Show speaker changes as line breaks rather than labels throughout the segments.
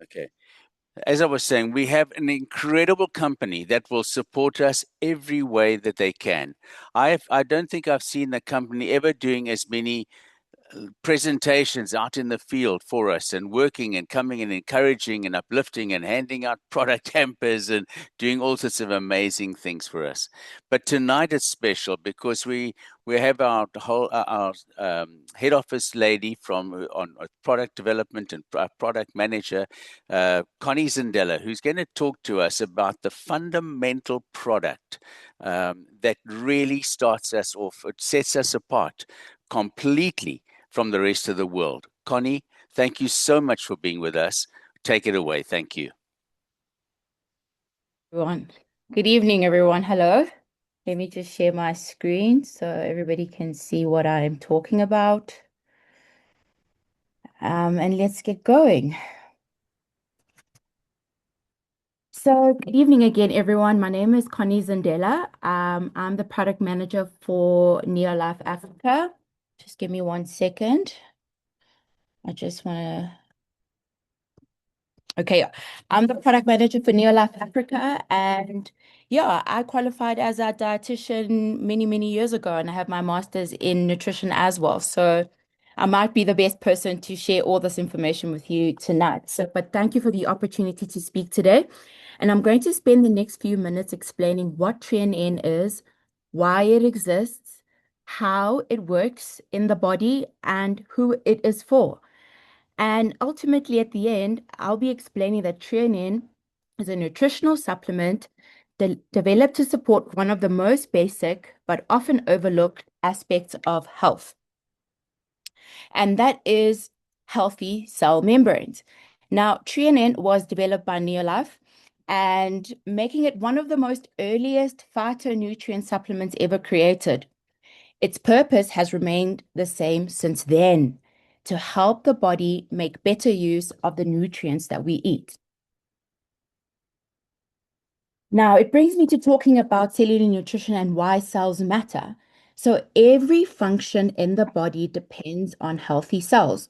Okay. As I was saying, we have an incredible company that will support us every way that they can. I don't think I've seen a company ever doing as many presentations out in the field for us and working and coming and encouraging and uplifting and handing out product hampers and doing all sorts of amazing things for us. But tonight it's special because we have our whole our head office lady from on product development and product manager, Connie Zindela, who's going to talk to us about the fundamental product that really starts us off. It sets us apart completely from the rest of the world. Connie, thank you so much for being with us. Take it away. Thank you.
Everyone. Good evening, everyone. Hello. Let me just share my screen so everybody can see what I'm talking about. And let's get going. So, good evening again, everyone. My name is Connie Zindela. I'm the product manager for Neolife Africa. Just give me 1 second. I just want to Okay, I'm the product manager for Neolife Africa, and yeah, I qualified as a dietitian many, many years ago, and I have my master's in nutrition as well. So I might be the best person to share all this information with you tonight. But thank you for the opportunity to speak today. And I'm going to spend the next few minutes explaining what TreaN is, why it exists, how it works in the body, and who it is for. And ultimately, at the end, I'll be explaining that TreaN is a nutritional supplement developed to support one of the most basic but often overlooked aspects of health, and that is healthy cell membranes. Now, TreaN was developed by Neolife and making it one of the most earliest phytonutrient supplements ever created. Its purpose has remained the same since then, to help the body make better use of the nutrients that we eat. Now, it brings me to talking about cellular nutrition and why cells matter. So, every function in the body depends on healthy cells,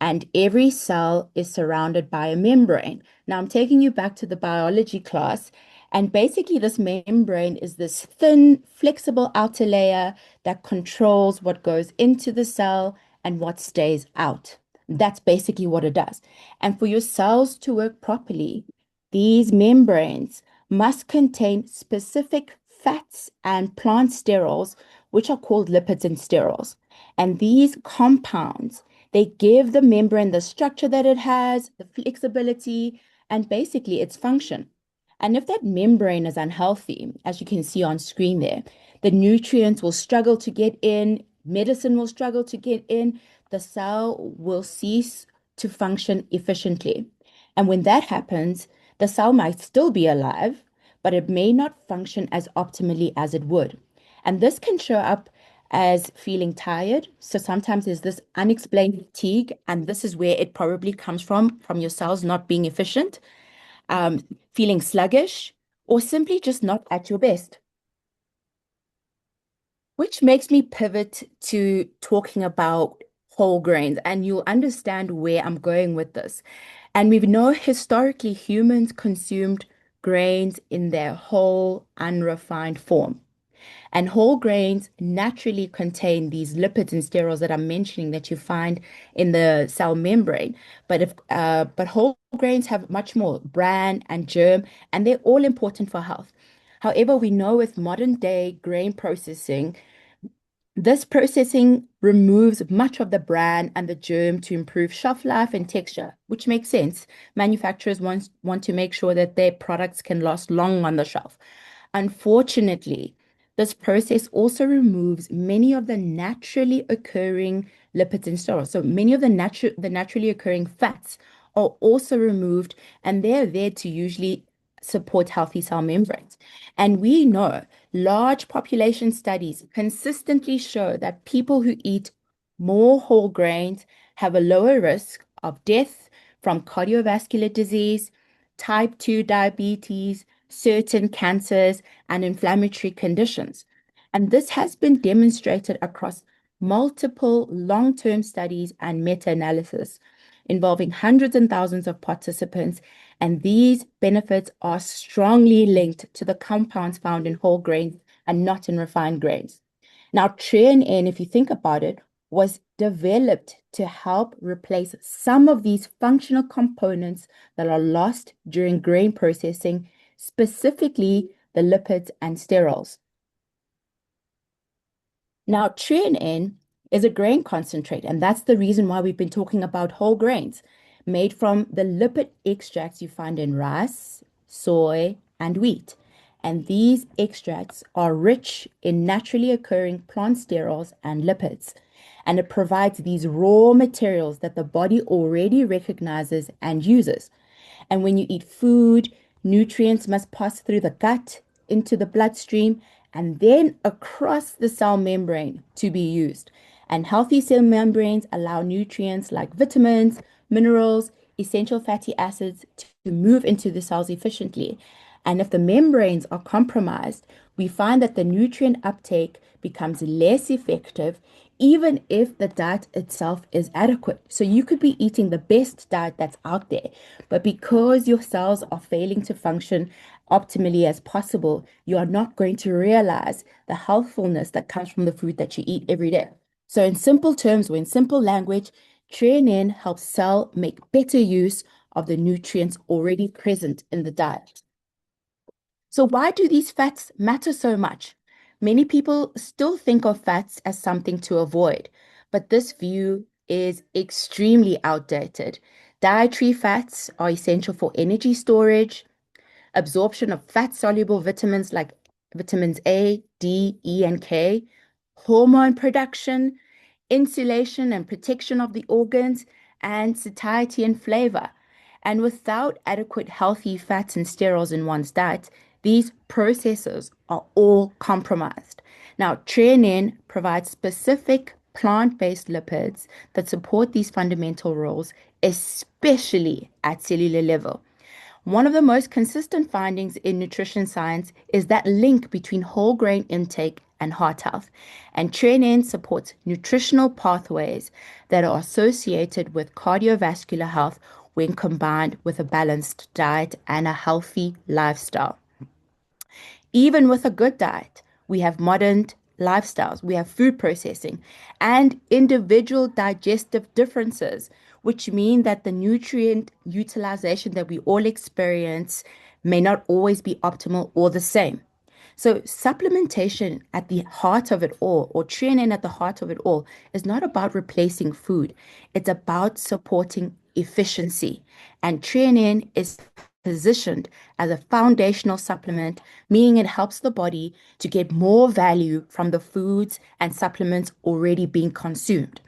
and every cell is surrounded by a membrane. Now, I'm taking you back to the biology class, and basically, this membrane is this thin, flexible outer layer that controls what goes into the cell and what stays out. That's basically what it does. And for your cells to work properly, these membranes must contain specific fats and plant sterols, which are called lipids and sterols. And these compounds, they give the membrane the structure that it has, the flexibility, and basically its function. And if that membrane is unhealthy, as you can see on screen there, the nutrients will struggle to get in, medicine will struggle to get in, the cell will cease to function efficiently. And when that happens, the cell might still be alive, but it may not function as optimally as it would. And this can show up as feeling tired. So sometimes there's this unexplained fatigue, and this is where it probably comes from your cells not being efficient, feeling sluggish, or simply just not at your best. Which makes me pivot to talking about whole grains, and you'll understand where I'm going with this. And we know historically humans consumed grains in their whole, unrefined form. And whole grains naturally contain these lipids and sterols that I'm mentioning that you find in the cell membrane. But whole grains have much more bran and germ, and they're all important for health. However, we know with modern day grain processing, this processing removes much of the bran and the germ to improve shelf life and texture, which makes sense. Manufacturers want to make sure that their products can last long on the shelf. Unfortunately, this process also removes many of the naturally occurring lipids and sterols. So many of the naturally occurring fats are also removed, and they're there to usually support healthy cell membranes. And we know large population studies consistently show that people who eat more whole grains have a lower risk of death from cardiovascular disease, type 2 diabetes, certain cancers, and inflammatory conditions. And this has been demonstrated across multiple long-term studies and meta-analysis. involving hundreds and thousands of participants, and these benefits are strongly linked to the compounds found in whole grains and not in refined grains. Now, TRN, if you think about it, was developed to help replace some of these functional components that are lost during grain processing, specifically the lipids and sterols. Now, TRN is a grain concentrate, and that's the reason why we've been talking about whole grains, made from the lipid extracts you find in rice, soy, and wheat. And these extracts are rich in naturally occurring plant sterols and lipids. And it provides these raw materials that the body already recognizes and uses. And when you eat food, nutrients must pass through the gut into the bloodstream and then across the cell membrane to be used. And healthy cell membranes allow nutrients like vitamins, minerals, essential fatty acids to move into the cells efficiently. And if the membranes are compromised, we find that the nutrient uptake becomes less effective, even if the diet itself is adequate. So you could be eating the best diet that's out there, but because your cells are failing to function optimally as possible, you are not going to realize the healthfulness that comes from the food that you eat every day. So, in simple terms, or in simple language, training helps cell make better use of the nutrients already present in the diet. So, why do these fats matter so much? Many people still think of fats as something to avoid, but this view is extremely outdated. Dietary fats are essential for energy storage, absorption of fat-soluble vitamins like vitamins A, D, E, and K, hormone production, insulation and protection of the organs, and satiety and flavor. And without adequate healthy fats and sterols in one's diet, these processes are all compromised. Now, Treanin provides specific plant-based lipids that support these fundamental roles, especially at cellular level. One of the most consistent findings in nutrition science is that link between whole grain intake and heart health. And TRNN supports nutritional pathways that are associated with cardiovascular health when combined with a balanced diet and a healthy lifestyle. Even with a good diet, we have modern lifestyles, we have food processing, and individual digestive differences, which mean that the nutrient utilization that we all experience may not always be optimal or the same. So, supplementation at the heart of it all, or training at the heart of it all, is not about replacing food. It's about supporting efficiency. And training is positioned as a foundational supplement, meaning it helps the body to get more value from the foods and supplements already being consumed.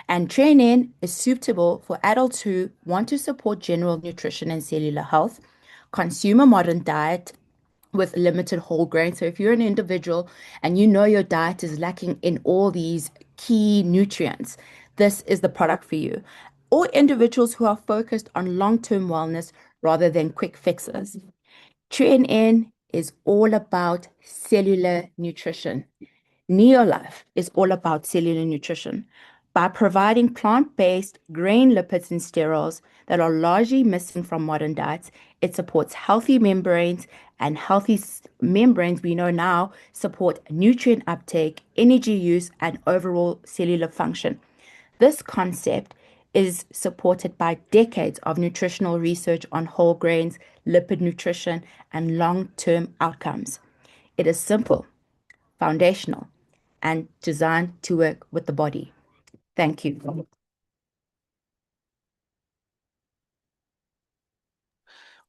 And training is suitable for adults who want to support general nutrition and cellular health, consume a modern diet with limited whole grain. So if you're an individual and you know your diet is lacking in all these key nutrients, this is the product for you. Or individuals who are focused on long-term wellness rather than quick fixes. TrueNN is all about cellular nutrition. Neolife is all about cellular nutrition. By providing plant-based grain lipids and sterols that are largely missing from modern diets, it supports healthy membranes, and healthy membranes we know now support nutrient uptake, energy use, and overall cellular function. This concept is supported by decades of nutritional research on whole grains, lipid nutrition, and long-term outcomes. It is simple, foundational, and designed to work with the body. Thank you.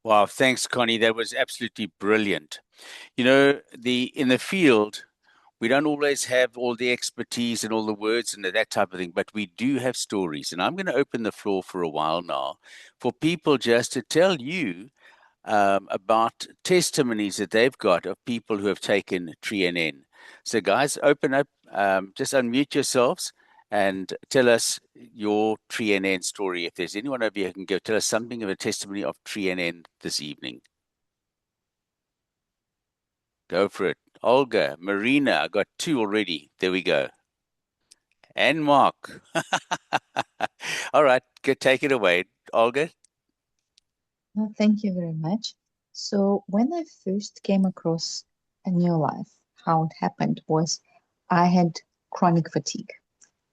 Wow, thanks, Connie. That was absolutely brilliant. You know, the in the field, we don't always have all the expertise and all the words and that type of thing, but we do have stories. And I'm going to open the floor for a while now for people just to tell you about testimonies that they've got of people who have taken TRNN. So, guys, open up, just unmute yourselves and tell us your TRNN story. If there's anyone over here who can go tell us something of a testimony of TRNN this evening, go for it. Olga, Marina, I got two already. There we go. And Mark. All right, take it away, Olga.
Thank you very much. So, when I first came across a new life, how it happened was I had chronic fatigue.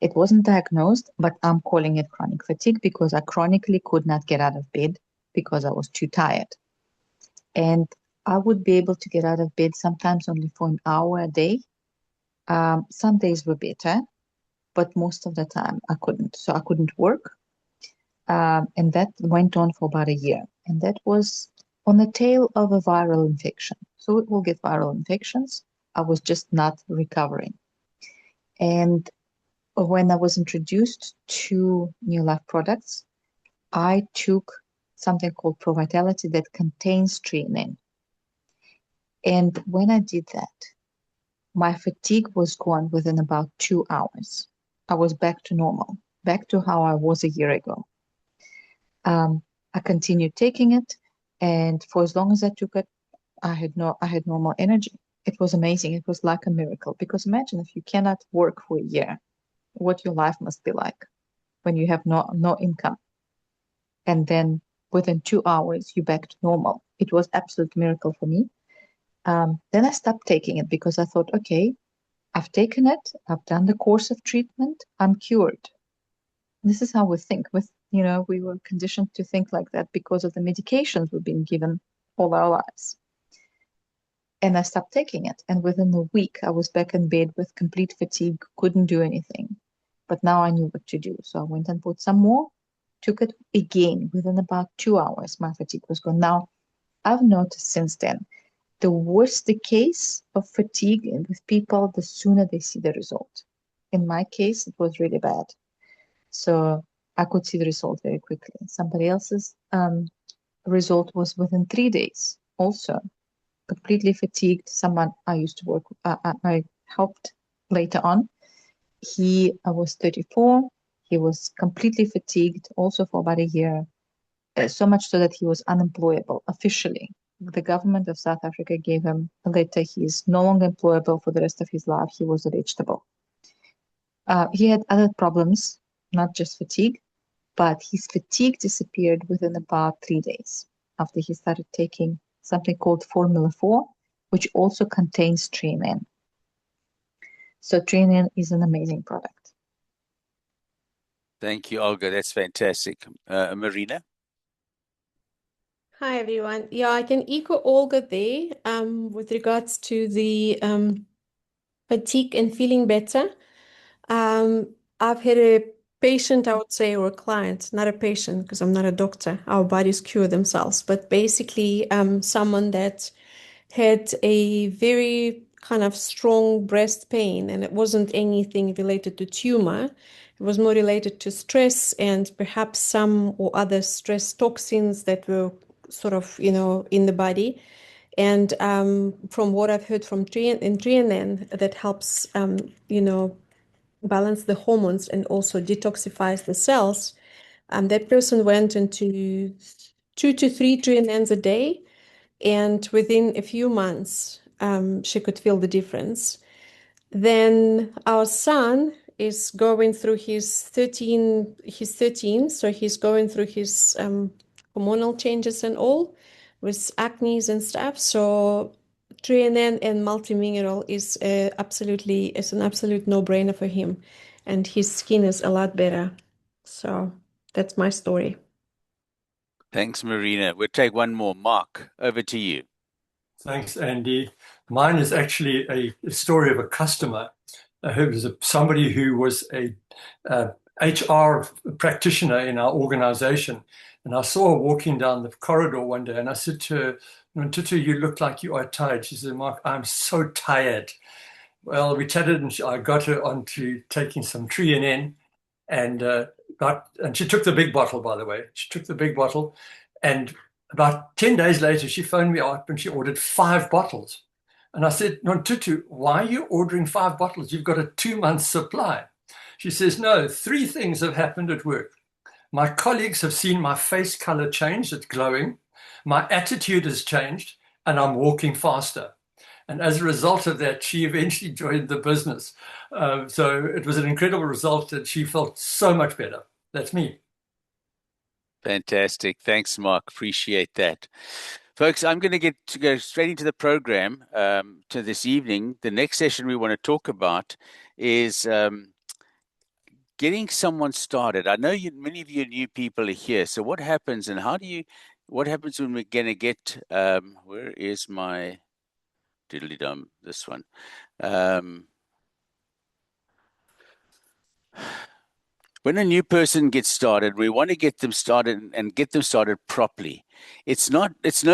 It wasn't diagnosed, but I'm calling it chronic fatigue because I chronically could not get out of bed because I was too tired. And I would be able to get out of bed sometimes only for an hour a day. Some days were better, but most of the time I couldn't. So I couldn't work. And that went on for about a year. And that was on the tail of a viral infection. So it will get viral infections. I was just not recovering. And when I was introduced to New Life products, I took something called Pro Vitality that contains treonine. And when I did that, my fatigue was gone within about 2 hours. I was back to normal, back to how I was a year ago. I continued taking it, and for as long as I took it, I had normal energy. It was amazing. It was like a miracle. Because imagine if you cannot work for a year, what your life must be like when you have no income, and then within 2 hours you're back to normal. It was absolute miracle for me. Then I stopped taking it because I thought, okay, I've taken it, I've done the course of treatment, I'm cured. This is how we think. We were conditioned to think like that because of the medications we've been given all our lives. And I stopped taking it. And within a week, I was back in bed with complete fatigue, couldn't do anything. But now I knew what to do. So I went and bought some more, took it again. Within about 2 hours, my fatigue was gone. Now, I've noticed since then, the worse the case of fatigue with people, the sooner they see the result. In my case, it was really bad. So I could see the result very quickly. Somebody else's result was within 3 days. Also, completely fatigued. Someone I used to work, I helped later on. He was 34. He was completely fatigued also for about a year, so much so that he was unemployable officially. The government of South Africa gave him a letter. He is no longer employable for the rest of his life. He was a vegetable. He had other problems, not just fatigue, but his fatigue disappeared within about 3 days after he started taking something called Formula 4, which also contains treonine. So treonine is an amazing product.
Thank you, Olga. That's fantastic. Marina?
Hi everyone. Yeah, I can echo Olga there with regards to the fatigue and feeling better. I've had a patient, I would say, or a client, not a patient because I'm not a doctor. Our bodies cure themselves, but basically someone that had a very kind of strong breast pain, and it wasn't anything related to tumor. It was more related to stress and perhaps some or other stress toxins that were sort of, in the body. And from what I've heard from treonine, that helps, balance the hormones and also detoxifies the cells. That person went into 2 to 3 treonines a day, and within a few months, she could feel the difference. Then our son is going through he's 13, so he's going through his hormonal changes and all with acne and stuff. So treonine and multimineral is an absolute no-brainer for him, and his skin is a lot better. So that's my story.
Thanks, Marina. We'll take one more. Mark, over to you.
Thanks, Andy. Mine is actually a story of a customer who was somebody who was a HR practitioner in our organization. And I saw her walking down the corridor one day, and I said to her, Tutu, you look like you are tired. She said, Mark, I'm so tired. Well, we chatted, and I got her onto taking some treonine, and she took the big bottle, by the way. She took the big bottle, and about 10 days later, she phoned me up and she ordered 5 bottles. And I said, no, Tutu, why are you ordering 5 bottles? You've got a 2-month supply. She says, no, 3 things have happened at work. My colleagues have seen my face color change, it's glowing. My attitude has changed, and I'm walking faster. And as a result of that, she eventually joined the business. So it was an incredible result, and she felt so much better. That's me.
Fantastic. Thanks, Mark. Appreciate that. Folks, I'm going to go straight into the program to this evening. The next session we want to talk about is getting someone started. I know many of you new people are here. So what happens and what happens when we're going to get, where is my diddly-dum, this one. When a new person gets started, we want to get them started and get them started properly. It's no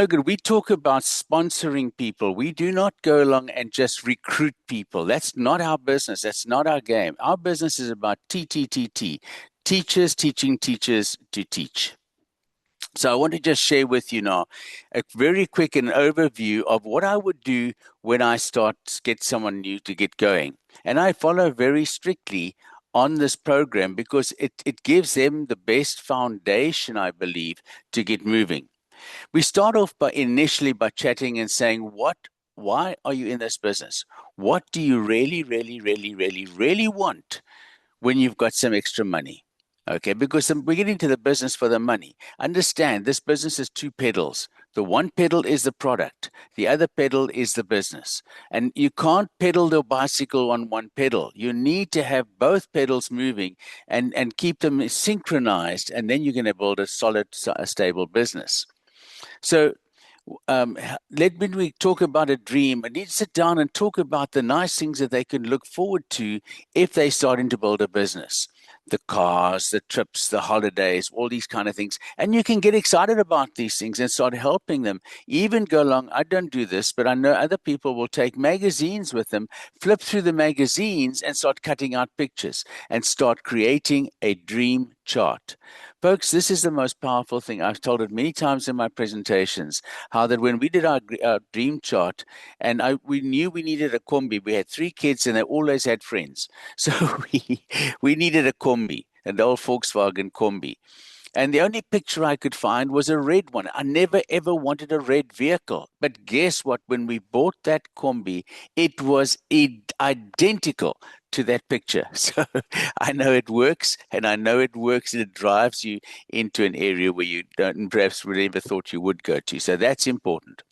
good. We talk about sponsoring people. We do not go along and just recruit people. That's not our business. That's not our game. Our business is about TTTT, teachers teaching teachers to teach. So I want to just share with you now a very quick an overview of what I would do when I get someone new to get going. And I follow very strictly on this program because it gives them the best foundation, I believe, to get moving. We start off initially by chatting and saying, why are you in this business? What do you really, really, really, really, really want when you've got some extra money? Okay, because we're getting to the business for the money. Understand, this business is two pedals. The one pedal is the product. The other pedal is the business. And you can't pedal the bicycle on one pedal. You need to have both pedals moving and keep them synchronized, and then you're going to build a solid, stable business. So when we talk about a dream, I need to sit down and talk about the nice things that they can look forward to if they're starting to build a business. The cars, the trips, the holidays, all these kind of things. And you can get excited about these things and start helping them. Even go along, I don't do this, but I know other people will take magazines with them, flip through the magazines and start cutting out pictures and start creating a dream chart. Folks, this is the most powerful thing. I've told it many times in my presentations, how that when we did our dream chart, and we knew we needed a combi. We had 3 kids and they always had friends. So we needed a combi, an old Volkswagen combi. And the only picture I could find was a red one. I never ever wanted a red vehicle. But guess what? When we bought that combi, it was identical to that picture. So I know it works, and I know it works, and it drives you into an area where you don't perhaps would ever thought you would go to. So that's important.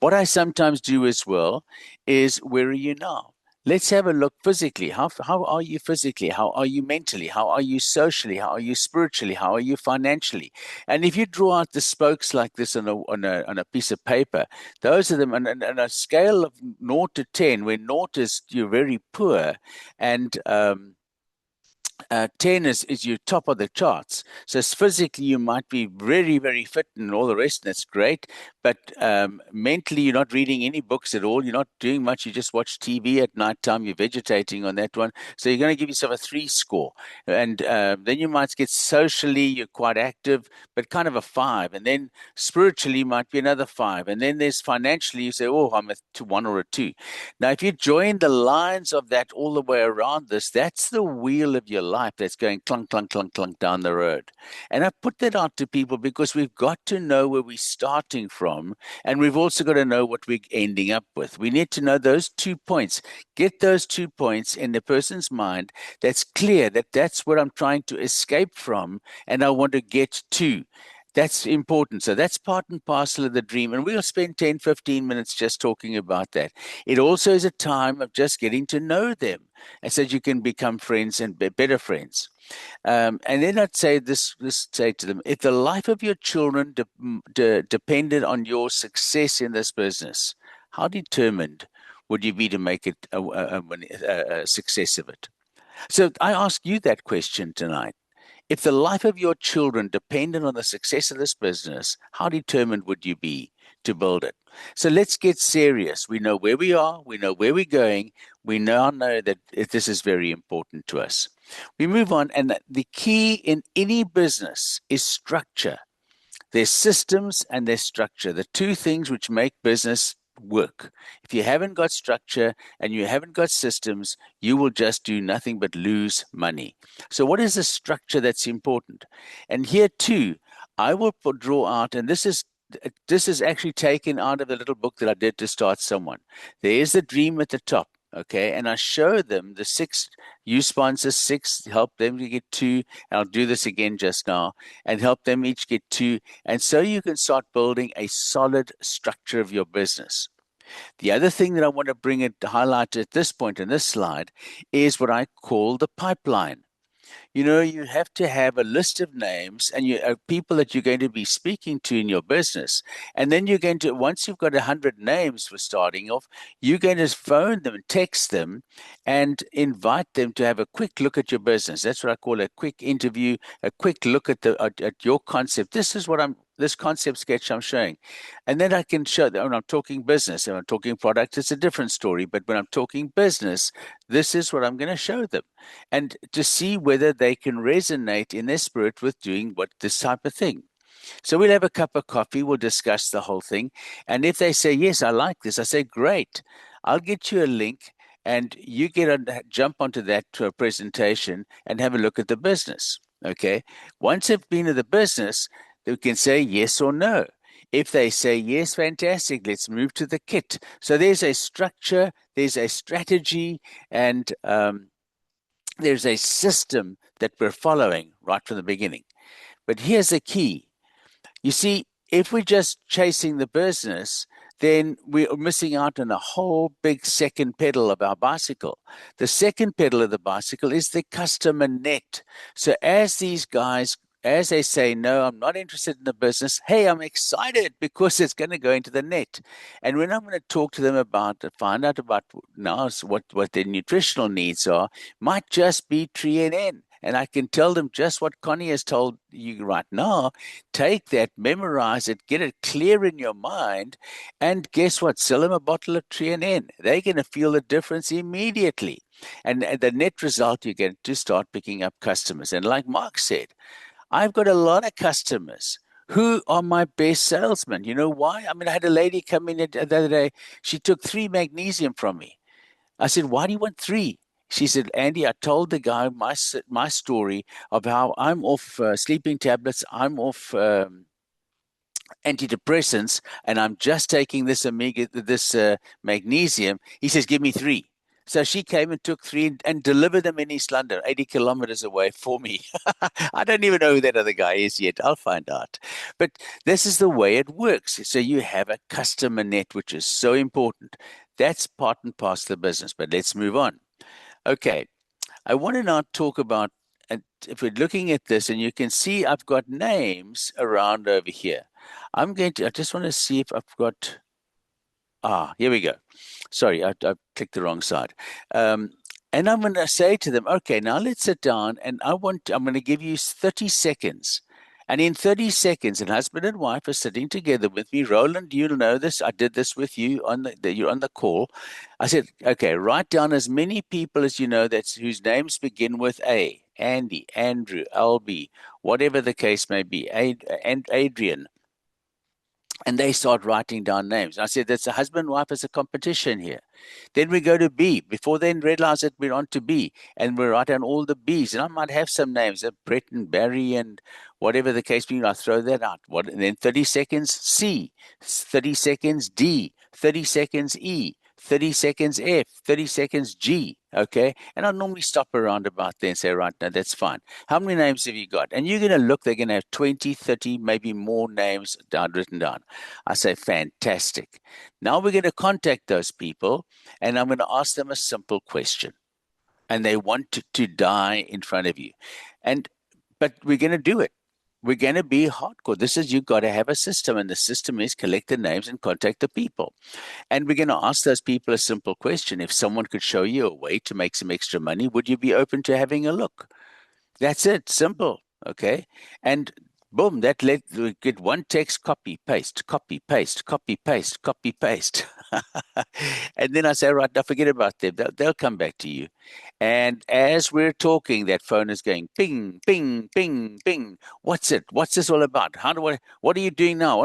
What I sometimes do as well is, where are you now? Let's have a look physically. How are you physically? How are you mentally? How are you socially? How are you spiritually? How are you financially? And if you draw out the spokes like this on a piece of paper, those are them on a scale of 0 to 10, where 0 is you're very poor, and 10 is you top of the charts. So physically, you might be very, very fit and all the rest, and that's great. But mentally, you're not reading any books at all. You're not doing much. You just watch TV at nighttime. You're vegetating on that one. So you're going to give yourself a 3 score. And then you might get socially, you're quite active, but kind of a 5. And then spiritually might be another 5. And then there's financially, you say, oh, I'm a 1 or a 2. Now, if you join the lines of that all the way around this, that's the wheel of your life that's going clunk, clunk, clunk, clunk down the road. And I put that out to people because we've got to know where we're starting from, and we've also got to know what we're ending up with. We need to know those 2 points. Get those 2 points in the person's mind that's clear that that's what I'm trying to escape from, and I want to get to. That's important. So that's part and parcel of the dream. And we'll spend 10, 15 minutes just talking about that. It also is a time of just getting to know them, and so you can become friends and better friends. And then I'd say say to them, if the life of your children depended on your success in this business, how determined would you be to make it a success of it? So I ask you that question tonight. If the life of your children depended on the success of this business, how determined would you be to build it? So let's get serious. We know where we are. We know where we're going. We now know that this is very important to us. We move on, and the key in any business is structure. There's systems and there's structure, the two things which make business work. If you haven't got structure and you haven't got systems, you will just do nothing but lose money. So what is the structure that's important? And here too, I will draw out, and this is this is actually taken out of the little book that I did to start someone. There's the dream at the top, okay? And I show them the 6, you sponsor 6, help them to get 2, and I'll do this again just now, and help them each get 2. And so you can start building a solid structure of your business. The other thing that I want to bring it to highlight at this point in this slide is what I call the pipeline. You have to have a list of names and people that you're going to be speaking to in your business. And then you're going to, once you've got 100 names for starting off, you're going to phone them, text them, and invite them to have a quick look at your business. That's what I call a quick interview, a quick look at your concept. This concept sketch I'm showing. And then I can show that when I'm talking business, and I'm talking product, it's a different story. But when I'm talking business, this is what I'm going to show them. And to see whether they can resonate in their spirit with doing this type of thing. So we'll have a cup of coffee, we'll discuss the whole thing. And if they say, yes, I like this, I say, great, I'll get you a link and you jump onto that presentation and have a look at the business. Okay. Once they've been in the business, they can say yes or no. If they say yes, fantastic, let's move to the kit. So there's a structure, there's a strategy, and there's a system that we're following right from the beginning. But here's the key. You see, if we're just chasing the business, then we're missing out on a whole big second pedal of our bicycle. The second pedal of the bicycle is the customer net. So as these guys, as they say, no, I'm not interested in the business. Hey, I'm excited because it's going to go into the net. And when I'm going to talk to them find out about now what their nutritional needs are, might just be tree and N. And I can tell them just what Connie has told you right now. Take that, memorize it, get it clear in your mind, and guess what? Sell them a bottle of tree and N. They're going to feel the difference immediately. And the net result, you get to start picking up customers. And like Mark said, I've got a lot of customers who are my best salesmen. You know why? I mean, I had a lady come in the other day. She took 3 magnesium from me. I said, why do you want 3? She said, Andy, I told the guy my story of how I'm off sleeping tablets, I'm off antidepressants, and I'm just taking this magnesium. He says, give me 3. So she came and took 3 and delivered them in East London, 80 kilometers away for me. I don't even know who that other guy is yet. I'll find out. But this is the way it works. So you have a customer net, which is so important. That's part and parcel of the business. But let's move on. Okay. I want to now talk about, if we're looking at this, and you can see I've got names around over here. I just want to see if I've got, here we go. Sorry, I clicked the wrong side. And I'm going to say to them, okay, now let's sit down and I'm going to give you 30 seconds. And in 30 seconds, and husband and wife are sitting together with me. Roland, you'll know this. I did this with you you're on the call. I said, okay, write down as many people as you know whose names begin with A. Andy, Andrew, Albie, whatever the case may be, and Adrian. And they start writing down names. I said, that's a husband and wife as a competition here. Then we go to B. Before then, realize that we're on to B. And we write down all the Bs. And I might have some names, Brett and Barry and whatever the case may be. I throw that out. And then 30 seconds C, 30 seconds D, 30 seconds E, 30 seconds F, 30 seconds G, okay? And I normally stop around about there and say, right, now that's fine. How many names have you got? And you're going to look, they're going to have 20, 30, maybe more names written down. I say, fantastic. Now we're going to contact those people, and I'm going to ask them a simple question. And they want to die in front of you. But we're going to do it. We're going to be hardcore. You've got to have a system, and the system is collect the names and contact the people. And we're going to ask those people a simple question. If someone could show you a way to make some extra money, would you be open to having a look? That's it. Simple. Okay. And boom, we get one text, copy, paste, copy, paste, copy, paste, copy, paste. And then I say, right, now forget about them. They'll come back to you. And as we're talking, that phone is going ping, ping, ping, ping. What's it? What's this all about? What are you doing now?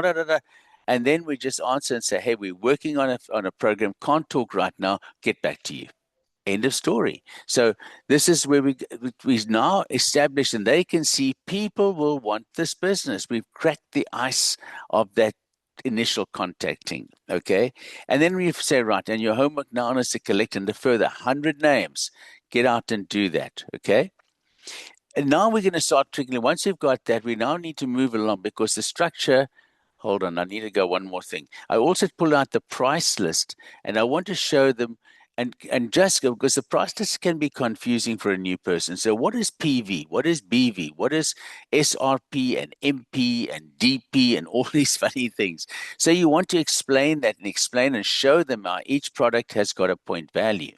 And then we just answer and say, hey, we're working on a program, can't talk right now, get back to you. End of story. So this is where we now established, and they can see people will want this business. We've cracked the ice of that initial contacting, okay? And then we say, right, and your homework now is to collect and defer the 100 names. Get out and do that, okay? And now we're going to start trickling. Once we've got that, we now need to move along because the structure. Hold on, I need to go one more thing. I also pull out the price list and I want to show them and just go because the price list can be confusing for a new person. So what is PV? What is BV? What is SRP and MP and DP and all these funny things? So you want to explain that and explain and show them how each product has got a point value.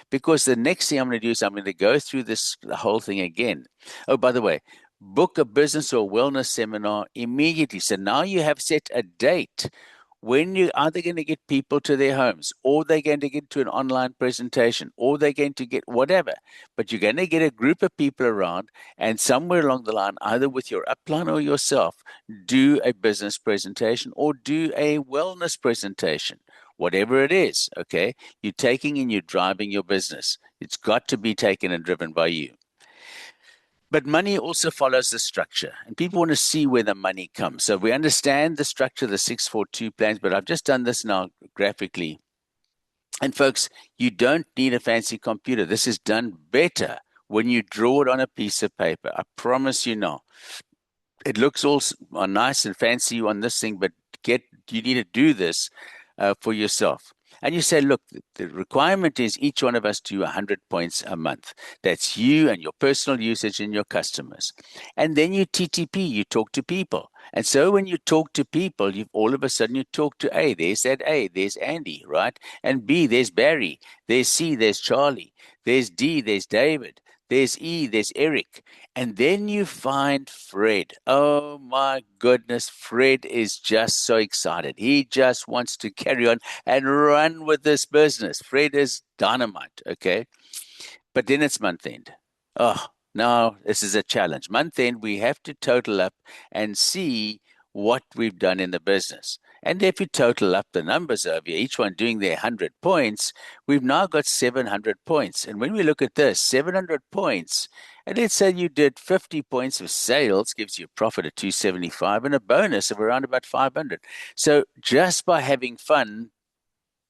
Because the next thing I'm going to do is I'm going to go through this whole thing again. Oh, by the way, book a business or wellness seminar immediately. So now you have set a date when you're either going to get people to their homes or they're going to get to an online presentation or they're going to get whatever. But you're going to get a group of people around and somewhere along the line, either with your upline or yourself, do a business presentation or do a wellness presentation. Whatever it is, okay? You're taking and you're driving your business. It's got to be taken and driven by you. But money also follows the structure, and people want to see where the money comes. So we understand the structure of the 642 plans, but I've just done this now graphically. And folks, you don't need a fancy computer. This is done better when you draw it on a piece of paper. I promise you now. It looks all nice and fancy on this thing, but you need to do this for yourself. And you say, look, the requirement is each one of us do 100 points a month. That's you and your personal usage and your customers. And then you TTP, you talk to people. And so when you talk to people, you all of a sudden you talk to A, there's that A, there's Andy, right? And B, there's Barry, there's C, there's Charlie, there's D, there's David, there's E, there's Eric. And then you find Fred. Oh my goodness, Fred is just so excited. He just wants to carry on and run with this business. Fred is dynamite, okay? But then it's month end. Oh, no, this is a challenge. Month end, we have to total up and see what we've done in the business. And if you total up the numbers over here, each one doing their 100 points, we've now got 700 points. And when we look at this, 700 points, and let's say you did 50 points of sales, gives you a profit of 275 and a bonus of around about 500. So just by having fun,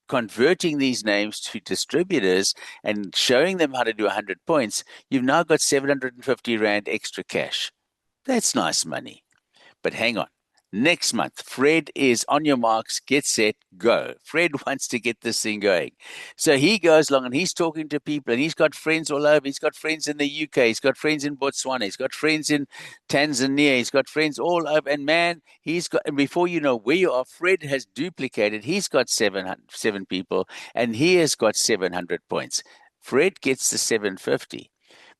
converting these names to distributors and showing them how to do 100 points, you've now got 750 Rand extra cash. That's nice money. But hang on. Next month, Fred is on your marks, get set, go. Fred wants to get this thing going. So he goes along and he's talking to people and he's got friends all over. He's got friends in the UK. He's got friends in Botswana. He's got friends in Tanzania. He's got friends all over. And man, and before you know where you are, Fred has duplicated. He's got seven people and he has got 700 points. Fred gets the 750.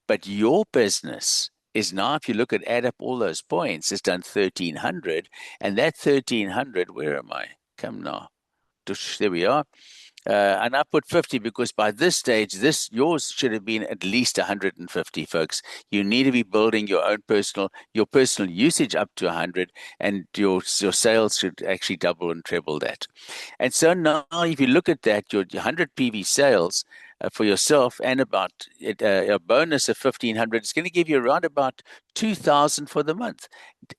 But your business is now, if you look at add up all those points, it's done 1,300. And that 1,300, where am I? Come now. There we are. And I put 50 because by this stage, yours should have been at least 150, folks. You need to be building your personal usage up to 100, and your sales should actually double and treble that. And so now, if you look at that, your 100 PV sales for yourself and about a bonus of 1,500, it's going to give you around about 2,000 for the month.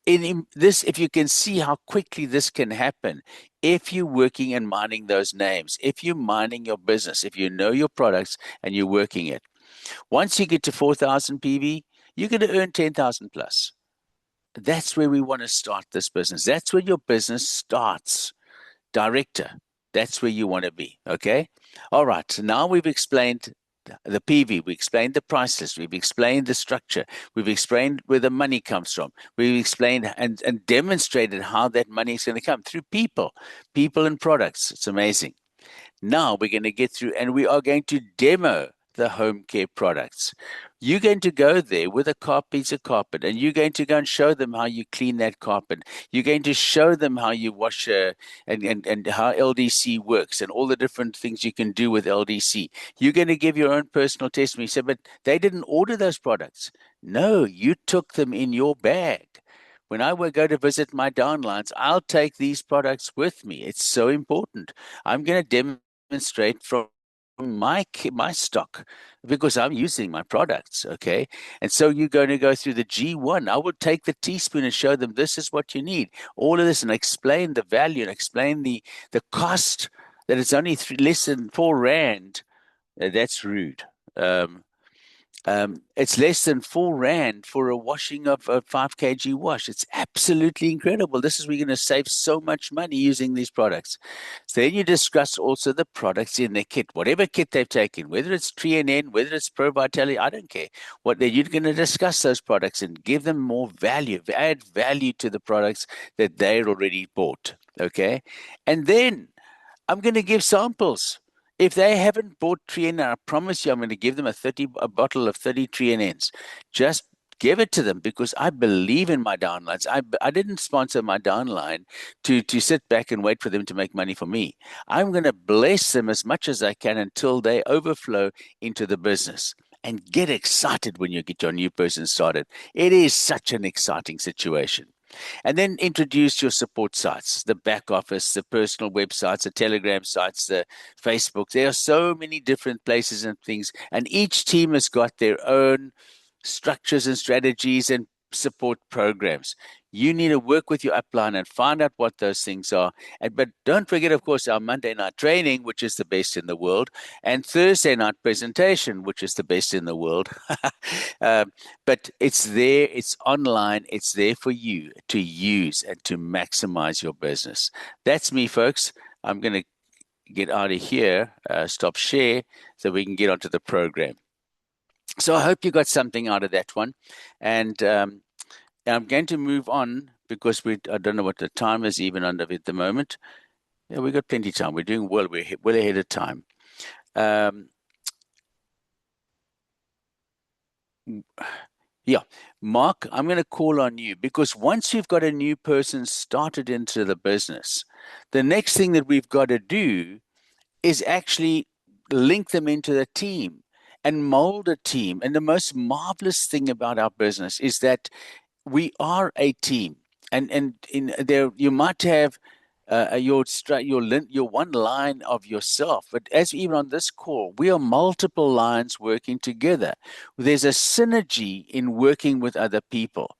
In this, if you can see how quickly this can happen, if you're working and mining those names, if you're mining your business, if you know your products and you're working it, once you get to 4,000 PV, you're going to earn 10,000 plus. That's where we want to start this business. That's where your business starts. Director, that's where you want to be. Okay. All right. So now we've explained the PV, we explained the price list, we've explained the structure, we've explained where the money comes from, we've explained and demonstrated how that money is going to come through people and products. It's amazing. Now we're going to get through and we are going to demo the home care products. You're going to go there with a piece of carpet and you're going to go and show them how you clean that carpet. You're going to show them how you wash and how LDC works and all the different things you can do with LDC. You're going to give your own personal testimony. You say, but they didn't order those products. No, you took them in your bag. When I will go to visit my downlines, I'll take these products with me. It's so important. I'm going to demonstrate from my stock because I'm using my products, okay? And so you're going to go through the G1. I would take the teaspoon and show them this is what you need. All of this and explain the value and explain the cost that it's only less than 4 rand. That's rude. Um, it's less than 4 rand for a washing of a 5 kg wash. It's absolutely incredible. This is we're going to save so much money using these products. So then you discuss also the products in the kit, whatever kit they've taken, whether it's TNN, whether it's Pro Vitality, I don't care. You're going to discuss those products and give them more value, add value to the products that they're already bought. Okay, and then I'm going to give samples. If they haven't bought TNN, I promise you, I'm going to give them a bottle of 30 TNNs. Just give it to them because I believe in my downlines. I didn't sponsor my downline to sit back and wait for them to make money for me. I'm going to bless them as much as I can until they overflow into the business. And get excited when you get your new person started. It is such an exciting situation. And then introduce your support sites, the back office, the personal websites, the Telegram sites, the Facebook. There are so many different places and things, and each team has got their own structures and strategies and support programs. You need to work with your upline and find out what those things are. But don't forget, of course, our Monday night training, which is the best in the world, and Thursday night presentation, which is the best in the world. um, but it's there, it's online, it's there for you to use and to maximize your business. That's me, folks. I'm going to get out of here, stop share, so we can get onto the program. So I hope you got something out of that one. And I'm going to move on because I don't know what the time is even under at the moment. Yeah, we've got plenty of time. We're doing well. We're well ahead of time. Yeah, Mark, I'm going to call on you because once you've got a new person started into the business, the next thing that we've got to do is actually link them into the team and mold a team. And the most marvelous thing about our business is that we are a team, and in there you might have your one line of yourself, but as even on this call, we are multiple lines working together. There's a synergy in working with other people.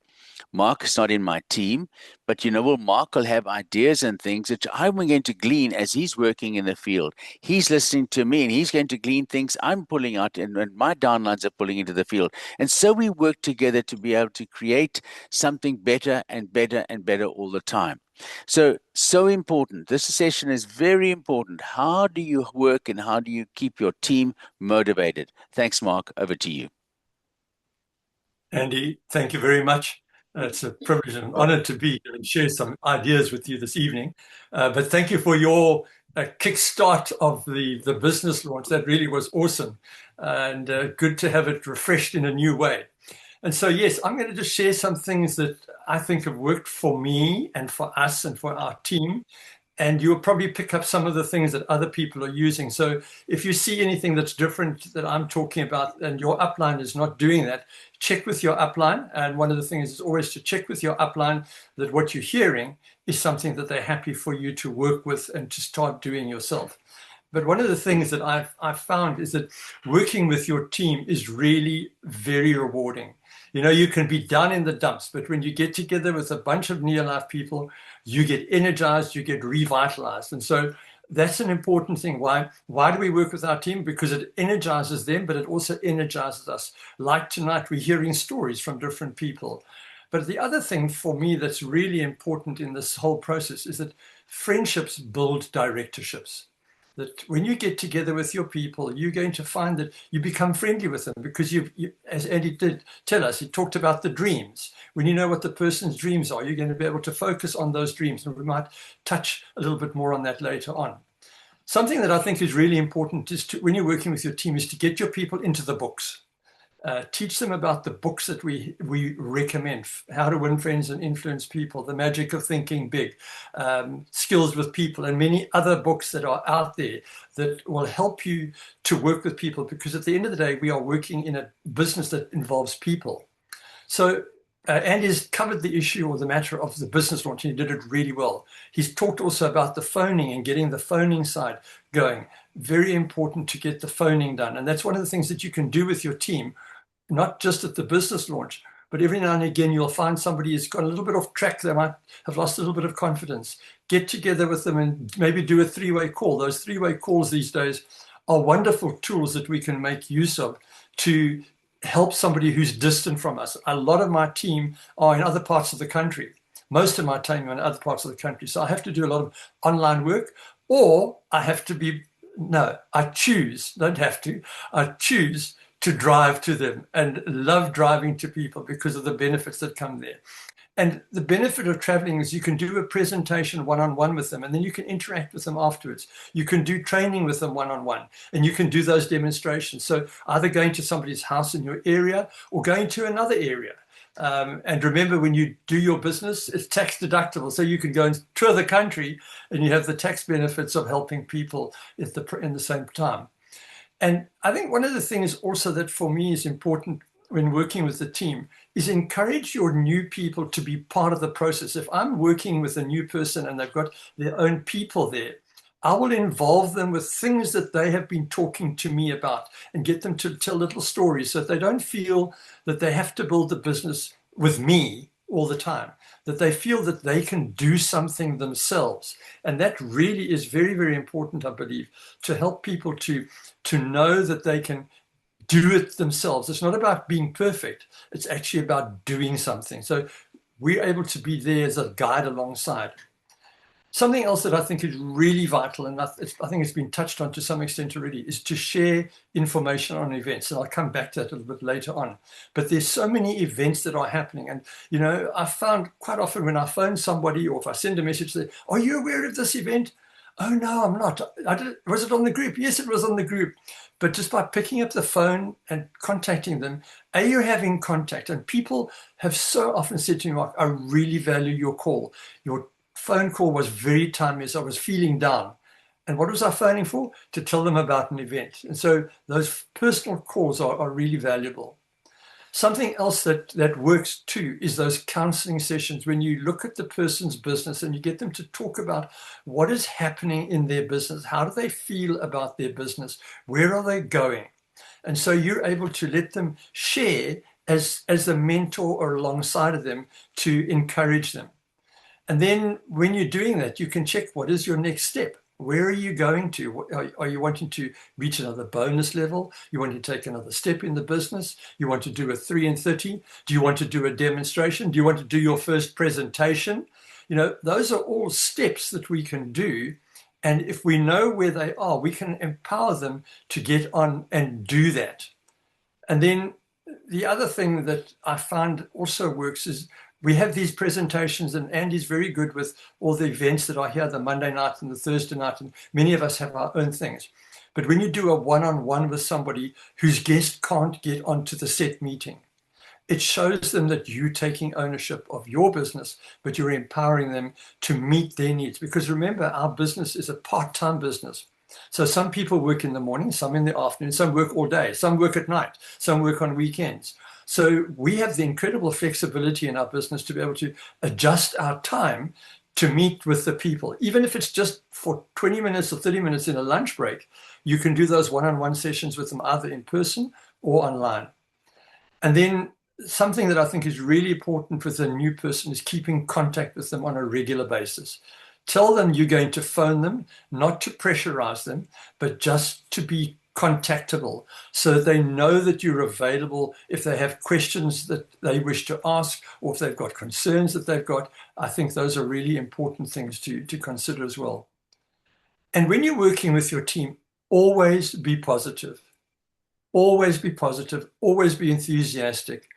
Mark is not in my team, but Mark will have ideas and things that I'm going to glean as he's working in the field. He's listening to me and he's going to glean things I'm pulling out and my downlines are pulling into the field. And so we work together to be able to create something better and better and better all the time. So important. This session is very important. How do you work and how do you keep your team motivated? Thanks, Mark. Over to you.
Andy, thank you very much. It's a privilege and an honor to be here and share some ideas with you this evening. But thank you for your kickstart of the business launch. That really was awesome and good to have it refreshed in a new way. And so, yes, I'm going to just share some things that I think have worked for me and for us and for our team. And you'll probably pick up some of the things that other people are using. So if you see anything that's different that I'm talking about and your upline is not doing that, check with your upline. And one of the things is always to check with your upline that what you're hearing is something that they're happy for you to work with and to start doing yourself. But one of the things that I've found is that working with your team is really very rewarding. You can be down in the dumps, but when you get together with a bunch of near-life people, you get energized, you get revitalized. And so that's an important thing. Why do we work with our team? Because it energizes them, but it also energizes us. Like tonight, we're hearing stories from different people. But the other thing for me that's really important in this whole process is that friendships build directorships. That when you get together with your people, you're going to find that you become friendly with them because you, as Andy did tell us, he talked about the dreams. When you know what the person's dreams are, you're going to be able to focus on those dreams. And we might touch a little bit more on that later on. Something that I think is really important is when you're working with your team is to get your people into the books. Teach them about the books that we recommend: How to Win Friends and Influence People, The Magic of Thinking Big, Skills with People, and many other books that are out there that will help you to work with people, because at the end of the day, we are working in a business that involves people. So Andy's covered the issue or the matter of the business launch, and he did it really well. He's talked also about the phoning and getting the phoning side going. Very important to get the phoning done. And that's one of the things that you can do with your team, not just at the business launch, but every now and again, you'll find somebody who's got a little bit off track. They might have lost a little bit of confidence. Get together with them and maybe do a three-way call. Those three-way calls these days are wonderful tools that we can make use of to help somebody who's distant from us. A lot of my team are in other parts of the country. Most of my team are in other parts of the country. So I have to do a lot of online work, or I have to be, no, I choose, don't have to, I choose to drive to them and love driving to people because of the benefits that come there. And the benefit of traveling is you can do a presentation one-on-one with them, and then you can interact with them afterwards. You can do training with them one-on-one, and you can do those demonstrations. So either going to somebody's house in your area or going to another area. And remember, when you do your business, it's tax deductible. So you can go and tour the country and you have the tax benefits of helping people in the same time. And I think one of the things also that for me is important when working with the team is encourage your new people to be part of the process. If I'm working with a new person and they've got their own people there, I will involve them with things that they have been talking to me about and get them to tell little stories so that they don't feel that they have to build the business with me all the time, that they feel that they can do something themselves. And that really is very, very important, I believe, to help people to know that they can do it themselves. It's not about being perfect. It's actually about doing something. So we're able to be there as a guide alongside. Something else that I think is really vital, and I think it's been touched on to some extent already, is to share information on events. And I'll come back to that a little bit later on. But there's so many events that are happening. And, you know, I found quite often when I phone somebody or if I send a message, say, are you aware of this event? Oh, no, I'm not. Was it on the group? Yes, it was on the group. But just by picking up the phone and contacting them, you're having contact. And people have so often said to me, Mark, I really value your call. Your phone call was very timely as I was feeling down. And what was I phoning for? To tell them about an event. And so those personal calls are really valuable. Something else that works too is those counseling sessions when you look at the person's business and you get them to talk about what is happening in their business. How do they feel about their business? Where are they going? And so you're able to let them share as a mentor or alongside of them to encourage them. And then when you're doing that, you can check what is your next step. Where are you going to? Are you wanting to reach another bonus level? You want to take another step in the business? You want to do a 3 in 30? Do you want to do a demonstration? Do you want to do your first presentation? You know, those are all steps that we can do. And if we know where they are, we can empower them to get on and do that. And then the other thing that I find also works is we have these presentations, and Andy's very good with all the events that are here, the Monday night and the Thursday night, and many of us have our own things. But when you do a one-on-one with somebody whose guest can't get onto the set meeting, it shows them that you're taking ownership of your business, but you're empowering them to meet their needs. Because remember, our business is a part-time business. So some people work in the morning, some in the afternoon, some work all day, some work at night, some work on weekends. So we have the incredible flexibility in our business to be able to adjust our time to meet with the people. Even if it's just for 20 minutes or 30 minutes in a lunch break, you can do those one-on-one sessions with them either in person or online. And then something that I think is really important with a new person is keeping contact with them on a regular basis. Tell them you're going to phone them, not to pressurize them, but just to be contactable so that they know that you're available if they have questions that they wish to ask or if they've got concerns that they've got. I think those are really important things to consider as well. And when you're working with your team, always be positive. Always be positive, always be enthusiastic.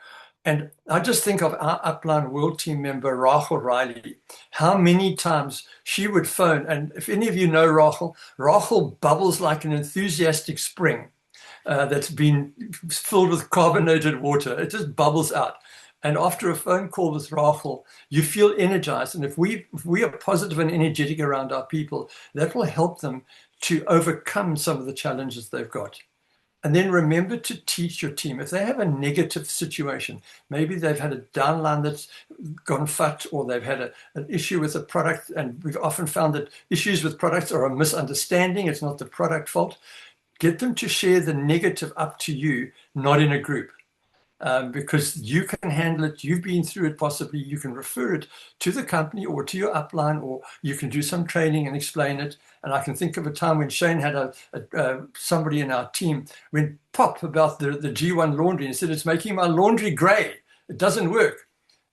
And I just think of our Upline World team member, Rachel Riley, how many times she would phone. And if any of you know Rachel, Rachel bubbles like an enthusiastic spring that's been filled with carbonated water. It just bubbles out. And after a phone call with Rachel, you feel energized. And if we are positive and energetic around our people, that will help them to overcome some of the challenges they've got. And then remember to teach your team. If they have a negative situation, maybe they've had a downline that's gone fat, or they've had an issue with a product, and we've often found that issues with products are a misunderstanding. It's not the product fault. Get them to share the negative up to you, not in a group. Because you can handle it, you've been through it possibly, you can refer it to the company or to your upline, or you can do some training and explain it. And I can think of a time when Shane had somebody in our team went pop about the G1 laundry and said, it's making my laundry gray. It doesn't work.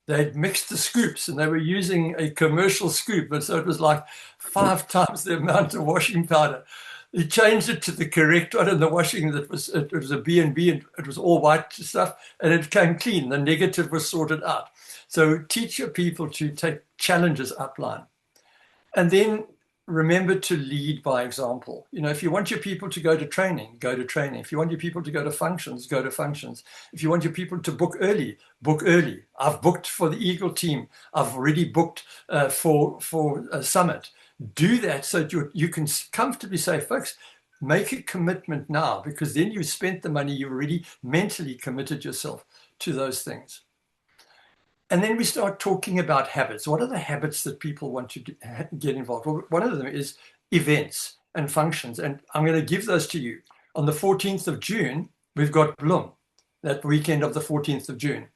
They'd mixed the scoops and they were using a commercial scoop. And so it was like 5 times the amount of washing powder. He changed it to the correct one, and the washing it was a B&B, and it was all white stuff, and it came clean. The negative was sorted out. So teach your people to take challenges upline. And then remember to lead by example. If you want your people to go to training, go to training. If you want your people to go to functions, go to functions. If you want your people to book early, book early. I've booked for the Eagle team. I've already booked for a summit. Do that so that you can comfortably say, folks, make a commitment now, because then you've spent the money, you've already mentally committed yourself to those things. And then we start talking about habits. What are the habits that people want to get involved? Well, one of them is events and functions. And I'm going to give those to you. On the 14th of June, we've got Bloom, that weekend of the 14th of June.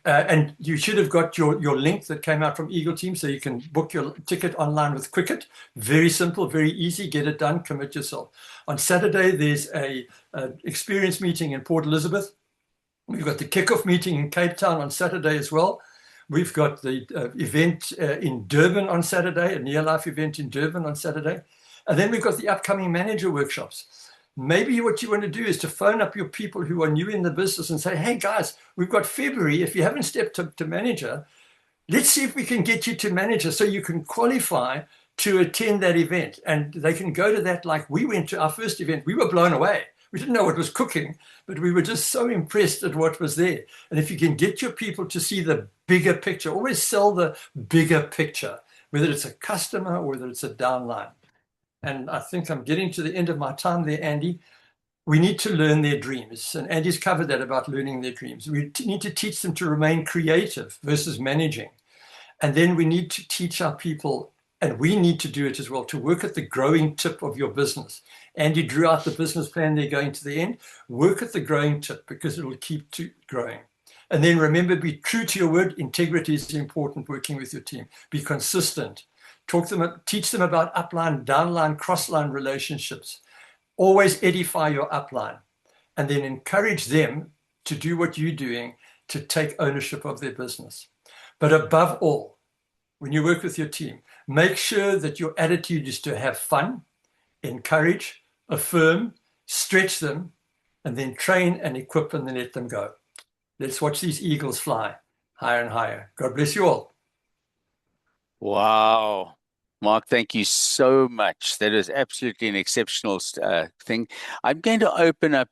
And you should have got your link that came out from Eagle Team, so you can book your ticket online with Quicket. Very simple, very easy. Get it done. Commit yourself. On Saturday, there's a experience meeting in Port Elizabeth. We've got the kickoff meeting in Cape Town on Saturday as well. We've got the event in Durban on Saturday, a near life event in Durban on Saturday. And then we've got the upcoming manager workshops. Maybe what you want to do is to phone up your people who are new in the business and say, hey guys, we've got February. If you haven't stepped up to manager, let's see if we can get you to manager so you can qualify to attend that event. And they can go to that like we went to our first event. We were blown away. We didn't know what was cooking, but we were just so impressed at what was there. And if you can get your people to see the bigger picture, always sell the bigger picture, whether it's a customer or whether it's a downline. And I think I'm getting to the end of my time there, Andy. We need to learn their dreams. And Andy's covered that about learning their dreams. We need to teach them to remain creative versus managing. And then we need to teach our people, and we need to do it as well, to work at the growing tip of your business. Andy drew out the business plan there going to the end. Work at the growing tip, because it will keep growing. And then remember, be true to your word. Integrity is important working with your team. Be consistent. Teach them about upline, downline, crossline relationships. Always edify your upline, and then encourage them to do what you're doing, to take ownership of their business. But above all, when you work with your team, make sure that your attitude is to have fun, encourage, affirm, stretch them, and then train and equip and then let them go. Let's watch these eagles fly higher and higher. God bless you all.
Wow. Mark, thank you so much. That is absolutely an exceptional thing. I'm going to open up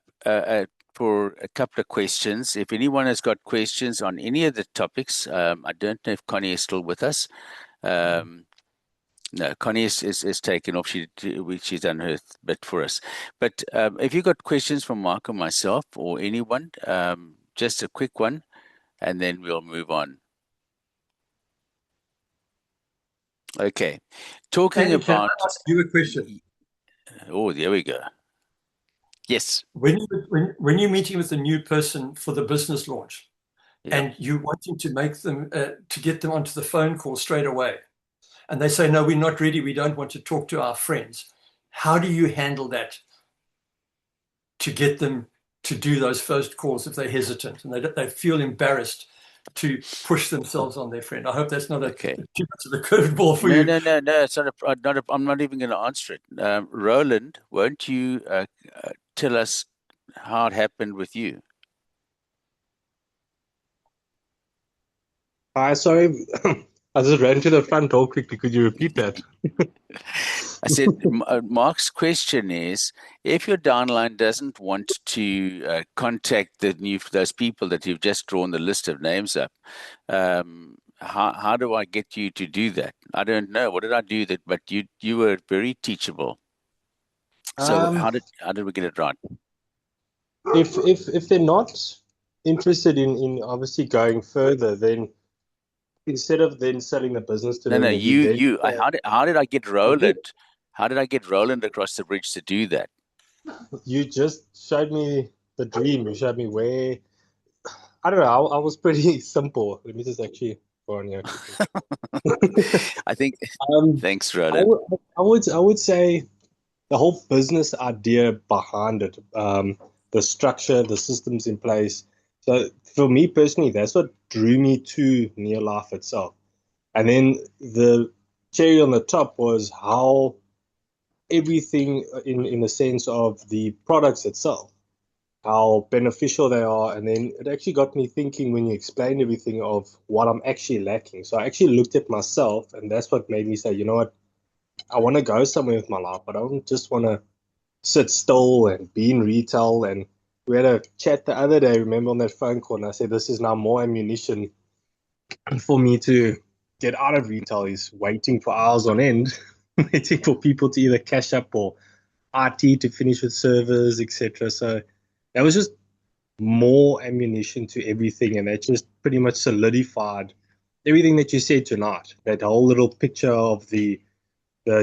for a couple of questions. If anyone has got questions on any of the topics, I don't know if Connie is still with us. No, Connie is taken off. She's done her bit for us. But if you've got questions from Mark or myself or anyone, just a quick one, and then we'll move on. Okay. Talking
Andy, can
about.
I ask you a question?
Oh, there we go. Yes.
When you're meeting with a new person for the business launch, and you wanting to make them to get them onto the phone call straight away, and they say, no, we're not ready, we don't want to talk to our friends. How do you handle that to get them to do those first calls if they're hesitant and they feel embarrassed to push themselves on their friend? I hope that's not too much of a curveball for you.
No. It's not. I'm not even going to answer it. Roland, won't you tell us how it happened with you?
Hi, sorry. I just ran to the front door quickly. Could you repeat that?
I said, Mark's question is, if your downline doesn't want to contact those people that you've just drawn the list of names up, how do I get you to do that? I don't know. What did I do that? But you were very teachable. So how did we get it right?
if they're not interested in obviously going further, then instead of then selling the business to
No,
them,
no,
or we then
how did I get
I did.
Roland? How did I get Roland across the bridge to do that?
You just showed me the dream. You showed me where. I don't know. I was pretty simple. Let me just actually go on here quickly.
I think,
Um,
thanks,
I
Roland.
would I would say the whole business idea behind it, the structure, the systems in place. So for me personally, that's what drew me to Neolife itself. And then the cherry on the top was how everything in the sense of the products itself, how beneficial they are. And then it actually got me thinking when you explained everything of what I'm actually lacking. So I actually looked at myself, and that's what made me say, you know what, I want to go somewhere with my life. I don't just want to sit still and be in retail. And we had a chat the other day, remember, on that phone call, and I said, this is now more ammunition for me to get out of retail, is waiting for hours on end, waiting for people to either cash up or IT to finish with servers, etc. So that was just more ammunition to everything, and that just pretty much solidified everything that you said tonight. That whole little picture of the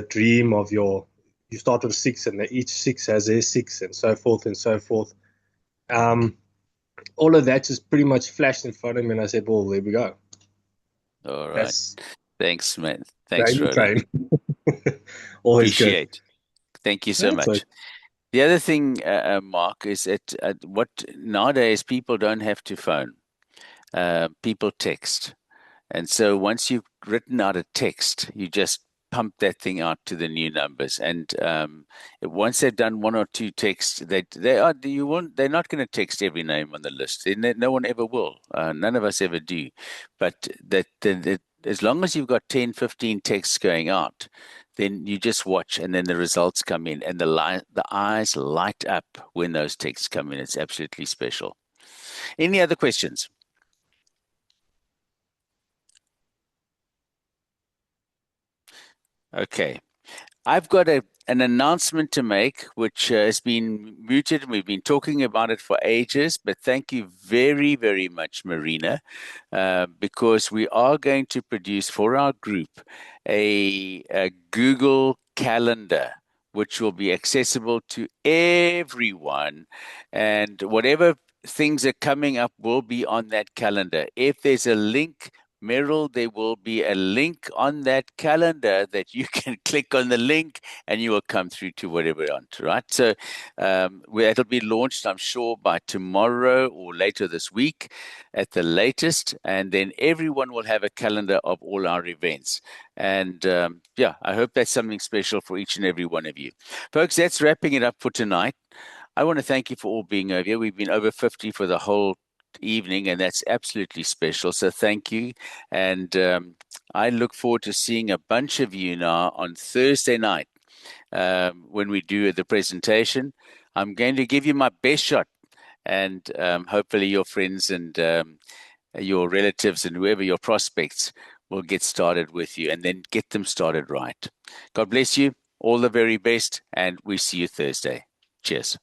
dream of you start with six, and each six has their six, and so forth and so forth. Um, all of that just pretty much flashed in front of me, and I said, "Well, there we go.
All right.
That's
Thanks, man. Thanks,
gravy
Roland.
train." Always good.
Appreciate. Thank you so
That's like,
much. The other thing, Mark, is that what nowadays people don't have to phone. People text. And so once you've written out a text, you just pump that thing out to the new numbers. And once they've done one or two texts, they're not going to text every name on the list. No one ever will. None of us ever do. But as long as you've got 10, 15 texts going out, then you just watch, and then the results come in, and the eyes light up when those texts come in. It's absolutely special. Any other questions? Okay. I've got an announcement to make, which has been mooted, and we've been talking about it for ages. But thank you very, very much, Marina, because we are going to produce for our group a Google Calendar, which will be accessible to everyone, and whatever things are coming up will be on that calendar. If there's a link, Merrill, there will be a link on that calendar that you can click on the link, and you will come through to whatever you want, right? So it'll be launched, I'm sure, by tomorrow or later this week at the latest. And then everyone will have a calendar of all our events. And yeah, I hope that's something special for each and every one of you. Folks, that's wrapping it up for tonight. I want to thank you for all being over here. We've been over 50 for the whole evening, and that's absolutely special. So thank you. And I look forward to seeing a bunch of you now on Thursday night when we do the presentation. I'm going to give you my best shot, and hopefully your friends and your relatives and whoever your prospects will get started with you, and then get them started right. God bless you. All the very best, and we see you Thursday. Cheers.